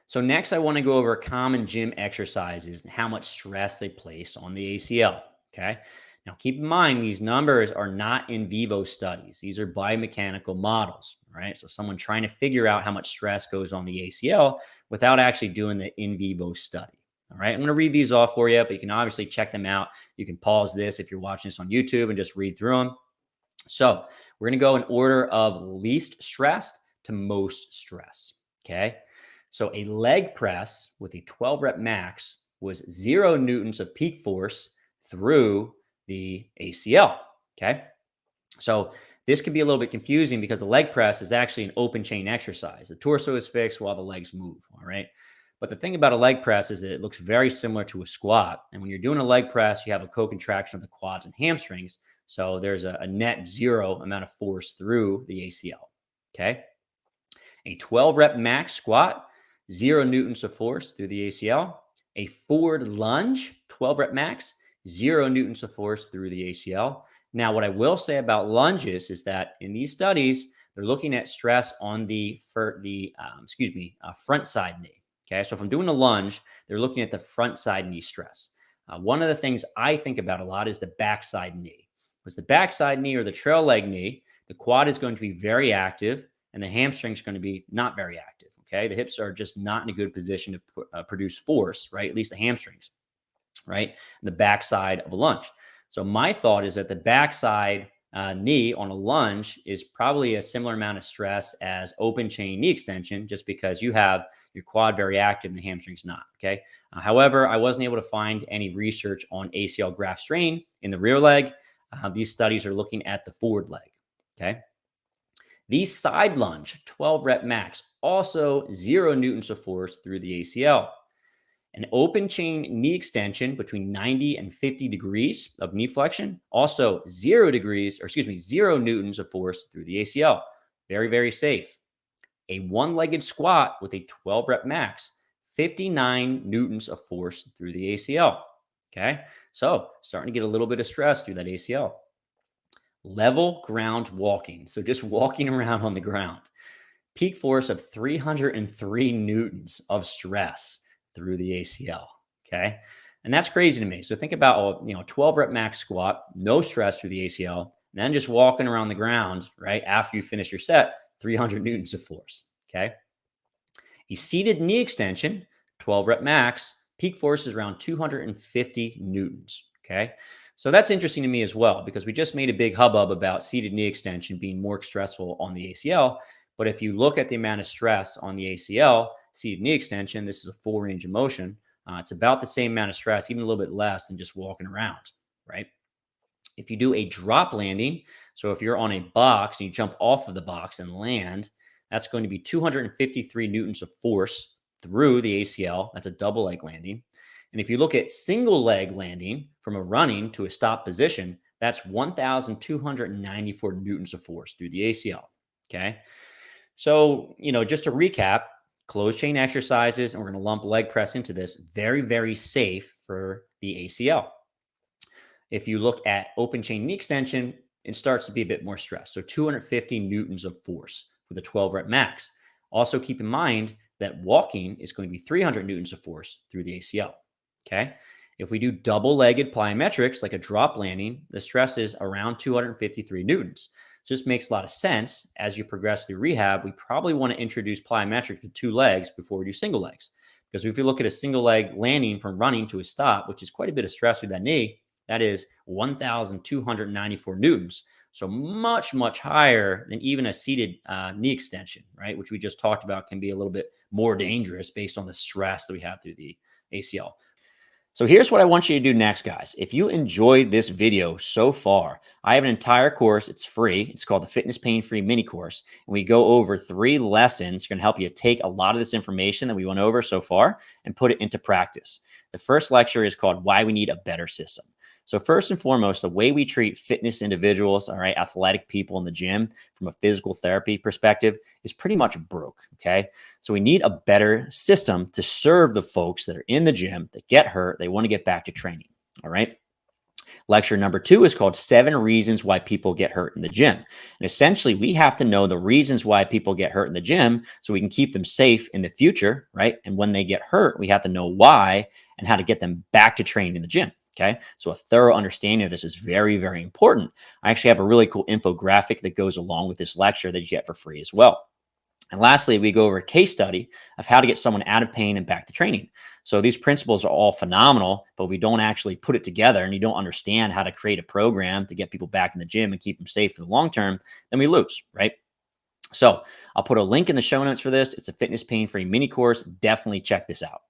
So next, I want to go over common gym exercises and how much stress they place on the ACL. Okay. Now, keep in mind, these numbers are not in vivo studies. These are biomechanical models, right? So someone trying to figure out how much stress goes on the ACL without actually doing the in vivo study. All right. I'm going to read these off for you, but you can obviously check them out. You can pause this if you're watching this on YouTube and just read through them. So we're going to go in order of least stressed to most stress. Okay. So a leg press with a 12 rep max was 0 newtons of peak force through the ACL. Okay. So this could be a little bit confusing because the leg press is actually an open chain exercise. The torso is fixed while the legs move. All right. But the thing about a leg press is that it looks very similar to a squat. And when you're doing a leg press, you have a co-contraction of the quads and hamstrings. So there's a net 0 amount of force through the ACL. Okay. A 12 rep max squat, 0 newtons of force through the ACL. A forward lunge, 12 rep max, 0 newtons of force through the ACL. Now, what I will say about lunges is that in these studies, they're looking at stress on the front side knee. Okay, so if I'm doing a lunge, they're looking at the front side knee stress. One of the things I think about a lot is the backside knee. Because the backside knee or the trail leg knee, the quad is going to be very active and the hamstring is going to be not very active. Okay, the hips are just not in a good position to produce force, right? At least the hamstrings, right? And the backside of a lunge. So my thought is that the backside knee on a lunge is probably a similar amount of stress as open chain knee extension, just because you have your quad very active and the hamstrings not. Okay. However, I wasn't able to find any research on ACL graft strain in the rear leg. These studies are looking at the forward leg. Okay. The side lunge, 12 rep max, also 0 newtons of force through the ACL. An open chain knee extension between 90 and 50 degrees of knee flexion, also 0 newtons of force through the ACL. Very, very safe. A one-legged squat with a 12 rep max, 59 newtons of force through the ACL. Okay, so starting to get a little bit of stress through that ACL. Level ground walking, so just walking around on the ground. Peak force of 303 newtons of stress through the ACL. Okay. And that's crazy to me. So think about, 12 rep max squat, no stress through the ACL, and then just walking around the ground, right? After you finish your set, 300 newtons of force. Okay. A seated knee extension, 12 rep max, peak force is around 250 newtons. Okay. So that's interesting to me as well, because we just made a big hubbub about seated knee extension being more stressful on the ACL. But if you look at the amount of stress on the ACL, seated knee extension, this is a full range of motion. It's about the same amount of stress, even a little bit less than just walking around, right? If you do a drop landing, so if you're on a box and you jump off of the box and land, that's going to be 253 newtons of force through the ACL. That's a double leg landing. And if you look at single leg landing from a running to a stop position, that's 1,294 newtons of force through the ACL. Okay. So, just to recap, closed chain exercises, and we're going to lump leg press into this, very, very safe for the ACL. If you look at open chain knee extension, it starts to be a bit more stress. So 250 newtons of force with a 12 rep max. Also keep in mind that walking is going to be 300 newtons of force through the ACL. Okay. If we do double-legged plyometrics, like a drop landing, the stress is around 253 newtons. So this makes a lot of sense. As you progress through rehab, we probably want to introduce plyometrics with 2 legs before we do single legs. Because if you look at a single leg landing from running to a stop, which is quite a bit of stress through that knee, that is 1,294 newtons. So much, much higher than even a seated knee extension, right? Which we just talked about can be a little bit more dangerous based on the stress that we have through the ACL. So here's what I want you to do next, guys. If you enjoyed this video so far, I have an entire course. It's free. It's called the Fitness Pain-Free Mini Course. And we go over 3 lessons going to help you take a lot of this information that we went over so far and put it into practice. The first lecture is called Why We Need a Better System. So first and foremost, the way we treat fitness individuals, all right, athletic people in the gym from a physical therapy perspective is pretty much broke, okay? So we need a better system to serve the folks that are in the gym that get hurt, they want to get back to training, all right? Lecture number 2 is called 7 Reasons Why People Get Hurt in the Gym. And essentially, we have to know the reasons why people get hurt in the gym so we can keep them safe in the future, right? And when they get hurt, we have to know why and how to get them back to training in the gym. Okay. So a thorough understanding of this is very, very important. I actually have a really cool infographic that goes along with this lecture that you get for free as well. And lastly, we go over a case study of how to get someone out of pain and back to training. So these principles are all phenomenal, but we don't actually put it together and you don't understand how to create a program to get people back in the gym and keep them safe for the long term, then we lose, right? So I'll put a link in the show notes for this. It's a fitness pain-free mini course. Definitely check this out.